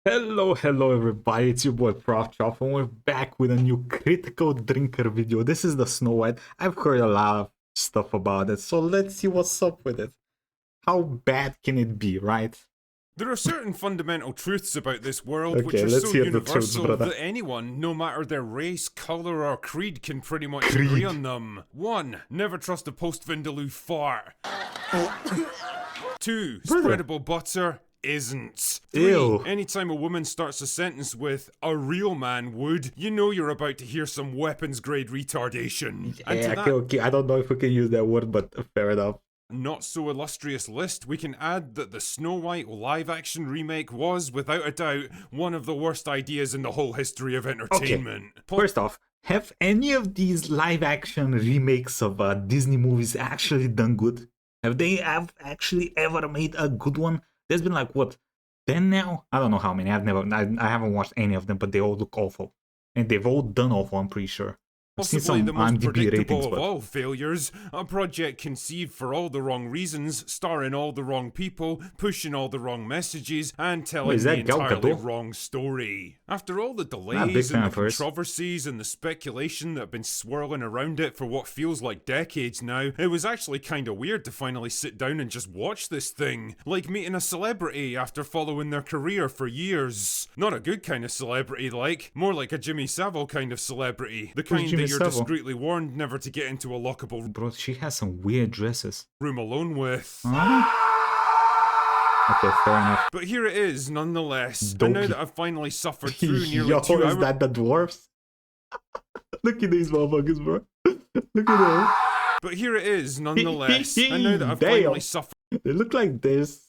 Hello everybody, it's your boy Proftrof and we're back with a new Critical Drinker video. This is the Snow White. I've heard a lot of stuff about it, so let's see what's up with it. How bad can it be, right? There are certain fundamental truths about this world which Okay, are let's so hear the truths, universal brother. that anyone, no matter their race, colour or creed, can pretty much Creed. agree on them. 1. Never trust a post-Vindaloo fart. 2. Brother. Spreadable butter isn't. 3. Ew. Anytime a woman starts a sentence with, "a real man would," you know you're about to hear some weapons-grade retardation. And to Yeah, that okay, I don't know if we can use that word, but fair enough. not so illustrious list, we can add that the Snow White live-action remake was, without a doubt, one of the worst ideas in the whole history of entertainment. First off, have any of these live-action remakes of Disney movies actually done good? Have they actually ever made a good one? There's been like, what, 10 now? I don't know how many. I haven't watched any of them, but they all look awful. And they've all done awful, I'm pretty sure. I've seen Possibly some the most IMDb predictable ratings, of but... all failures, a project conceived for all the wrong reasons, starring all the wrong people, pushing all the wrong messages, and telling is the that Gal entirely Gadot? wrong story. After all the big delays fan and the of hers. controversies and the speculation that have been swirling around it for what feels like decades now, it was actually kinda weird to finally sit down and just watch this thing. Like meeting a celebrity after following their career for years. Not a good kind of celebrity, like. More like a Jimmy Savile kind of celebrity. The kind Jimmy that you're Savile? discreetly warned never to get into a lockable Bro, she has some weird dresses. room alone with. Huh? Okay, fair enough. But here it is, nonetheless. And now that I've finally suffered through nearly Yo, 2 is hours. that the dwarfs? Look at these motherfuckers, bro. Look at them. But here it is, nonetheless. And now that I've finally suffered. They look like this.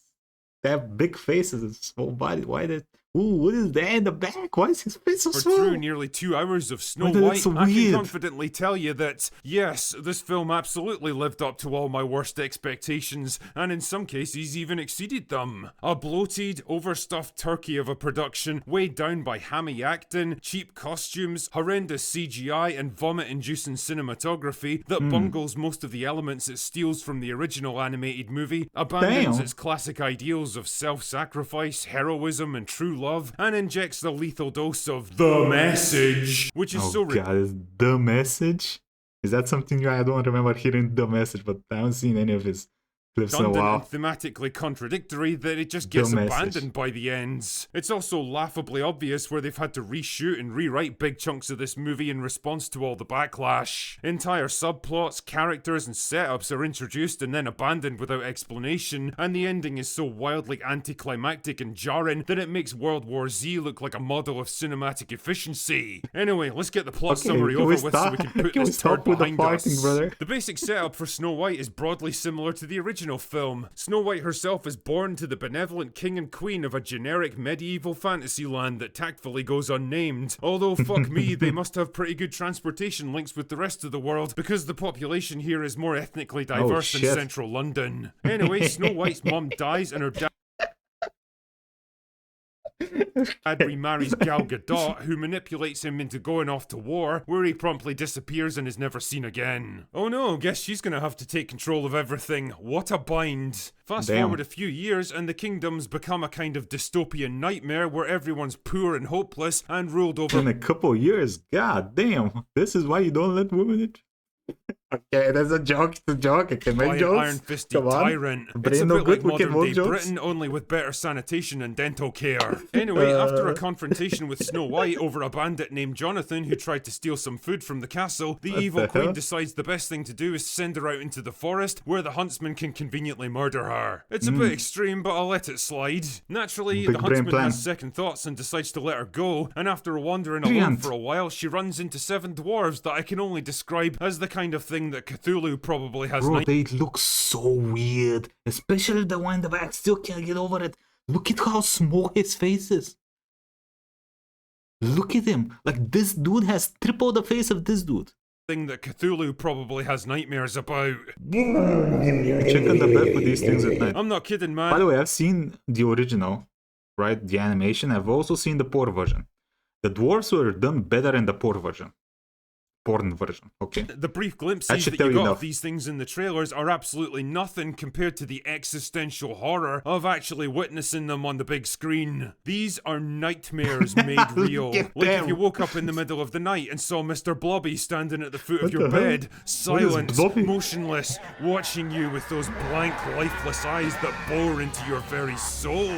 They have big faces and small body. Why did? Ooh, what is that in the back? Why is his face so small? Through nearly 2 hours of Snow Why White, that's so I can weird? confidently tell you that, yes, this film absolutely lived up to all my worst expectations, and in some cases even exceeded them. A bloated, overstuffed turkey of a production, weighed down by hammy acting, cheap costumes, horrendous CGI, and vomit-inducing cinematography that bungles most of the elements it steals from the original animated movie, abandons its classic ideals of self-sacrifice, heroism, and true love, and injects the lethal dose of the message, which is so God, is the message? Is that something new? I don't remember hearing the message, but I haven't seen any of his clips in a redundant while. and thematically contradictory that it just gets abandoned by the ends. It's also laughably obvious where they've had to reshoot and rewrite big chunks of this movie in response to all the backlash. Entire subplots, characters, and setups are introduced and then abandoned without explanation, and the ending is so wildly anticlimactic and jarring that it makes World War Z look like a model of cinematic efficiency. Anyway, let's get the plot summary over with so we can put this turd behind us. Brother? The basic setup for Snow White is broadly similar to the original film. Snow White herself is born to the benevolent king and queen of a generic medieval fantasy land that tactfully goes unnamed. Although, fuck me, they must have pretty good transportation links with the rest of the world because the population here is more ethnically diverse than central London. Anyway, Snow White's mum dies and her dad remarries Gal Gadot, who manipulates him into going off to war, where he promptly disappears and is never seen again. Oh no, guess she's gonna have to take control of everything. What a bind. Fast forward a few years and the kingdom's become a kind of dystopian nightmare where everyone's poor and hopeless and ruled over in a couple years. God damn. This is why you don't let women in. Okay, that's a joke. It's a joke. I can make by jokes. an iron-fisted tyrant. It's a no bit good. like We can modern-day jokes. Britain, only with better sanitation and dental care. Anyway, after a confrontation with Snow White over a bandit named Jonathan who tried to steal some food from the castle, the evil queen decides the best thing to do is send her out into the forest where the huntsman can conveniently murder her. It's a bit extreme, but I'll let it slide. Naturally, the huntsman has second thoughts and decides to let her go, and after wandering alone for a while, she runs into 7 dwarves that I can only describe as the kind of thing that Cthulhu probably has. Bro, they look so weird. Especially the one in the back. Still can't get over it. Look at how small his face is. Look at him. Like, this dude has triple the face of this dude. Thing that Cthulhu probably has nightmares about. Check on the bed with these things at night. I'm not kidding, man. By the way, I've seen the original, right? The animation. I've also seen the poor version. The dwarves were done better in the poor version. porn version, okay? The brief glimpses That should that tell you you got enough. of these things in the trailers are absolutely nothing compared to the existential horror of actually witnessing them on the big screen. These are nightmares made real. Look at Like if them. you woke up in the middle of the night and saw Mr. Blobby standing at the foot of What your the hell? bed, What is silent, Blobby? motionless, watching you with those blank, lifeless eyes that bore into your very soul.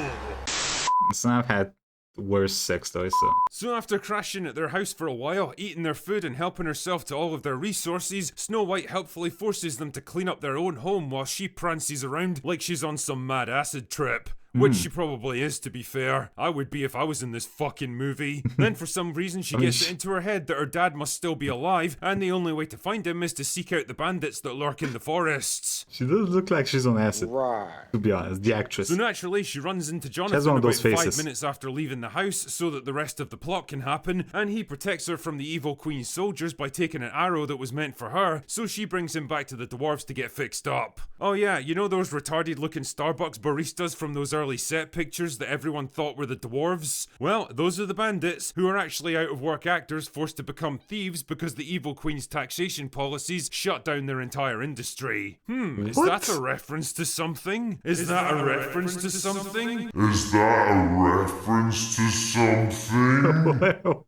So I've had worse sex toys, so. So after crashing at their house for a while, eating their food and helping herself to all of their resources, Snow White helpfully forces them to clean up their own home while she prances around like she's on some mad acid trip. Which she probably is, to be fair. I would be if I was in this fucking movie. Then for some reason she gets it into her head that her dad must still be alive, and the only way to find him is to seek out the bandits that lurk in the forests. She does look like she's on acid, to be honest, the actress. So naturally, she runs into has Jonathan one of about those faces. 5 minutes after leaving the house so that the rest of the plot can happen, and he protects her from the evil Queen's soldiers by taking an arrow that was meant for her, so she brings him back to the dwarves to get fixed up. Oh yeah, you know those retarded looking Starbucks baristas from those early set pictures that everyone thought were the dwarves? Well, those are the bandits, who are actually out of work actors forced to become thieves because the evil Queen's taxation policies shut down their entire industry. Is What? that a reference to something? Is that a reference to something? Is that a reference to something?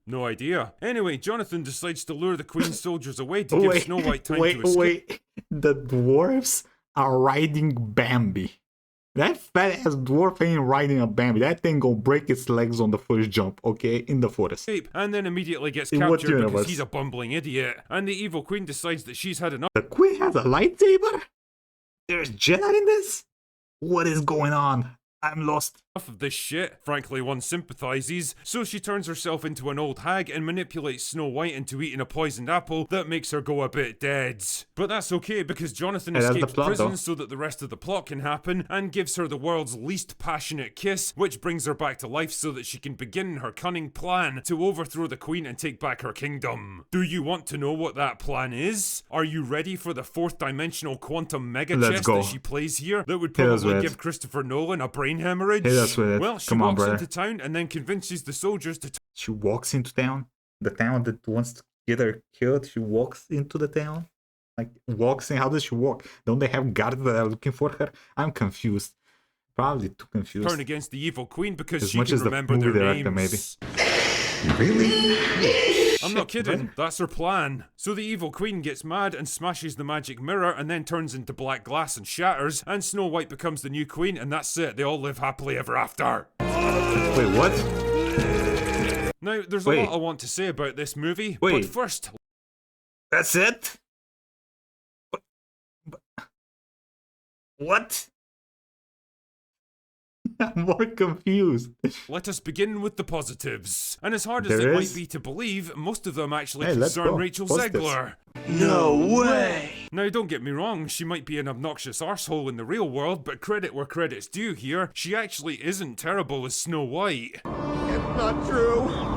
No idea. Anyway, Jonathan decides to lure the Queen's soldiers away to give Snow White time to escape. wait. The dwarves are riding Bambi. That fat ass dwarf ain't riding a Bambi. That thing gonna break its legs on the first jump, okay? In the forest. And then immediately gets In what captured because universe? he's a bumbling idiot. And the evil Queen decides that she's had enough The queen has a lightsaber? There's Jedi in this? What is going on? I'm lost. of this shit. Frankly, one sympathizes, so she turns herself into an old hag and manipulates Snow White into eating a poisoned apple that makes her go a bit dead. But that's okay because Jonathan Hey, that's the escapes plot, prison though. so that the rest of the plot can happen and gives her the world's least passionate kiss, which brings her back to life so that she can begin her cunning plan to overthrow the queen and take back her kingdom. Do you want to know what that plan is? Are you ready for the fourth dimensional quantum mega Let's chess go. that she plays here that would Hit us probably with it. give Christopher Nolan a brain hemorrhage? Hit us with it. Well, she Come on, walks brother. into town and then convinces the soldiers to She walks into town. The town that wants to get her killed. She walks into the town. Like, walks in. How does she walk? Don't they have guards that are looking for her? I'm confused. Probably too confused. turn against the evil queen because As she much can as the remember movie their director, names. Really? I'm not kidding, that's her plan. So the evil queen gets mad and smashes the magic mirror and then turns into black glass and shatters, and Snow White becomes the new queen, and that's it. They all live happily ever after. Wait, what? Now, there's a Wait. lot I want to say about this movie, Wait. but first, That's it? What? I'm more confused. let us begin with the positives. And as hard as There it is? might be to believe, most of them actually Hey, let's concern go. Rachel Positives. Zegler. No way! Now, don't get me wrong, she might be an obnoxious arsehole in the real world, but credit where credit's due here, she actually isn't terrible as Snow White. It's not true!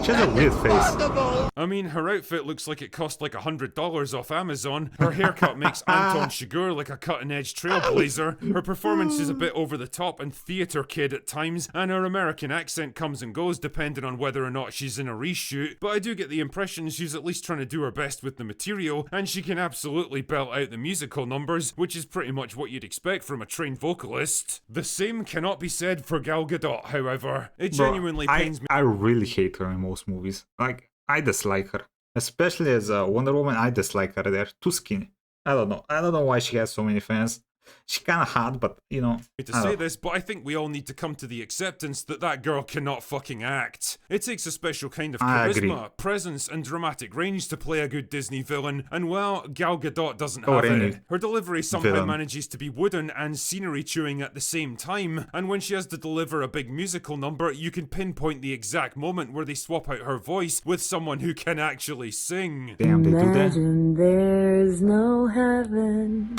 She has a weird face. Possible! I mean, her outfit looks like it cost like $100 off Amazon. Her haircut makes Anton Chigurh like a cutting-edge trailblazer. Her performance is a bit over the top and theater kid at times, and her American accent comes and goes depending on whether or not she's in a reshoot. But I do get the impression she's at least trying to do her best with the material, and she can absolutely belt out the musical numbers, which is pretty much what you'd expect from a trained vocalist. The same cannot be said for Gal Gadot, however. It Bro, genuinely pains me. I really hate her in most movies. Like, I dislike her. Especially as a Wonder Woman, I dislike her. They're too skinny. I don't know. I don't know why she has so many fans. She's kind of hot, but, you know. To I say don't- this, but I think we all need to come to the acceptance that that girl cannot fucking act. It takes a special kind of I agree. charisma, presence, and dramatic range to play a good Disney villain, and well, Gal Gadot doesn't Or have any it. Her delivery somehow villain. manages to be wooden and scenery chewing at the same time, and when she has to deliver a big musical number, you can pinpoint the exact moment where they swap out her voice with someone who can actually sing. Damn, they do that. Imagine there's no heaven.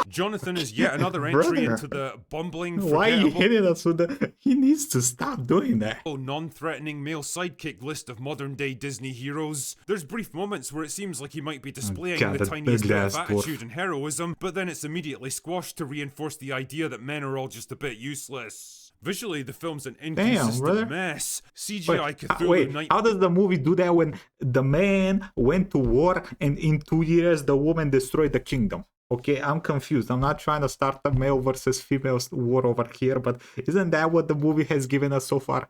Jonathan is yet another entry Brother. into the bumbling, Why are you forgettable, hitting us with that? He needs to stop doing that. non-threatening male sidekick list of modern-day Disney heroes. There's brief moments where it seems like he might be displaying God, the that tiniest bit of big-ass dwarf. attitude and heroism, but then it's immediately squashed to reinforce the idea that men are all just a bit useless. Visually, the film's an Damn, inconsistent brother. mess. CGI Wait, Cthulhu how does the movie do that when the man went to war and in 2 years the woman destroyed the kingdom? Okay, I'm confused. I'm not trying to start a male versus female war over here, but isn't that what the movie has given us so far?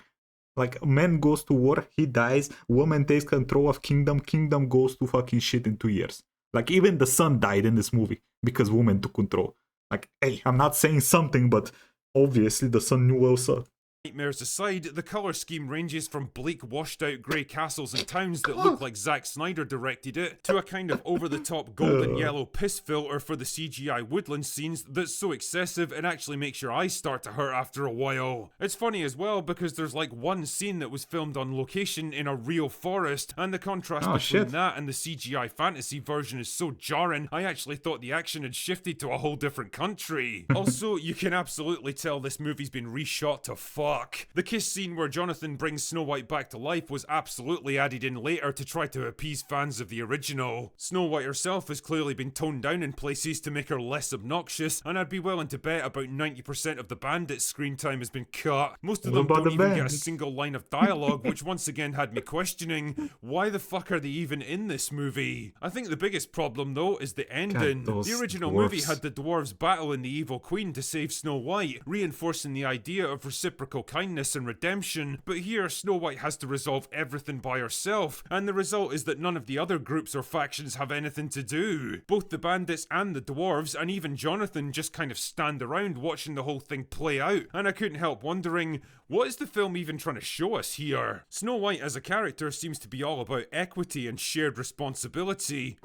Like, man goes to war, he dies, woman takes control of kingdom, kingdom goes to fucking shit in 2 years. Like, even the son died in this movie because woman took control. Like, hey, I'm not saying something, but obviously the son knew also. Nightmares aside, the colour scheme ranges from bleak, washed-out grey castles and towns that look like Zack Snyder directed it, to a kind of over-the-top golden yellow piss filter for the CGI woodland scenes that's so excessive it actually makes your eyes start to hurt after a while. It's funny as well because there's like one scene that was filmed on location in a real forest, and the contrast between that and the CGI fantasy version is so jarring, I actually thought the action had shifted to a whole different country. Also, you can absolutely tell this movie's been reshot to fuck. The kiss scene where Jonathan brings Snow White back to life was absolutely added in later to try to appease fans of the original. Snow White herself has clearly been toned down in places to make her less obnoxious, and I'd be willing to bet about 90% of the bandits' screen time has been cut. Most of them don't even get a single line of dialogue, which once again had me questioning, why the fuck are they even in this movie? I think the biggest problem though is the ending. The original movie had the dwarves battling the evil queen to save Snow White, reinforcing the idea of reciprocal kindness and redemption, but here Snow White has to resolve everything by herself, and the result is that none of the other groups or factions have anything to do. Both the bandits and the dwarves, and even Jonathan, just kind of stand around watching the whole thing play out, and I couldn't help wondering, what is the film even trying to show us here? Snow White as a character seems to be all about equity and shared responsibility.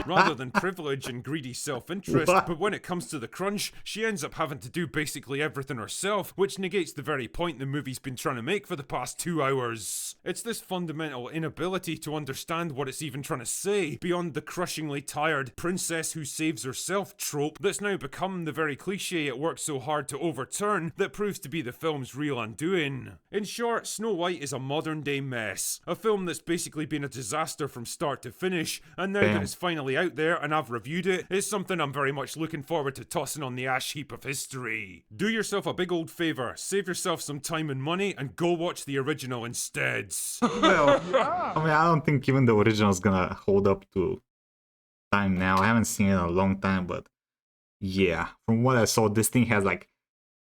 Rather than privilege and greedy self-interest, but when it comes to the crunch, she ends up having to do basically everything herself, which negates the very point the movie's been trying to make for the past 2 hours. It's this fundamental inability to understand what it's even trying to say, beyond the crushingly tired princess who saves herself trope that's now become the very cliche it worked so hard to overturn that proves to be the film's real undoing. In short, Snow White is a modern day mess. A film that's basically been a disaster from start to finish, and now that it's finally out there and I've reviewed it, it's something I'm very much looking forward to tossing on the ash heap of history. Do yourself a big old favour, save yourself some time and money, and go watch the original instead. Well, I mean, I don't think even the original is gonna hold up to time now. I haven't seen it in a long time, but yeah, from what I saw, this thing has like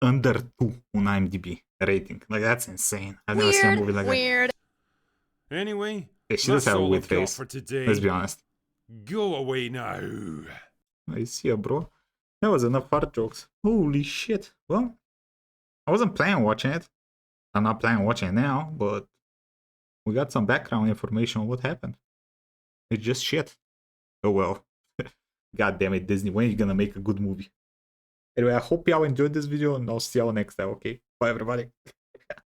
under 2 on IMDb rating. Like, that's insane. I've never seen a movie like that. Anyway, Yeah, she does have a all weird I've got face. for today. Let's be honest. Go away now. I see ya, bro. That was enough fart jokes. Holy shit. Well, I wasn't planning on watching it. I'm not planning on watching it now, but we got some background information on what happened. It's just shit. Oh well. God damn it, Disney. When are you gonna make a good movie? Anyway, I hope y'all enjoyed this video, and I'll see y'all next time, okay? Bye, everybody.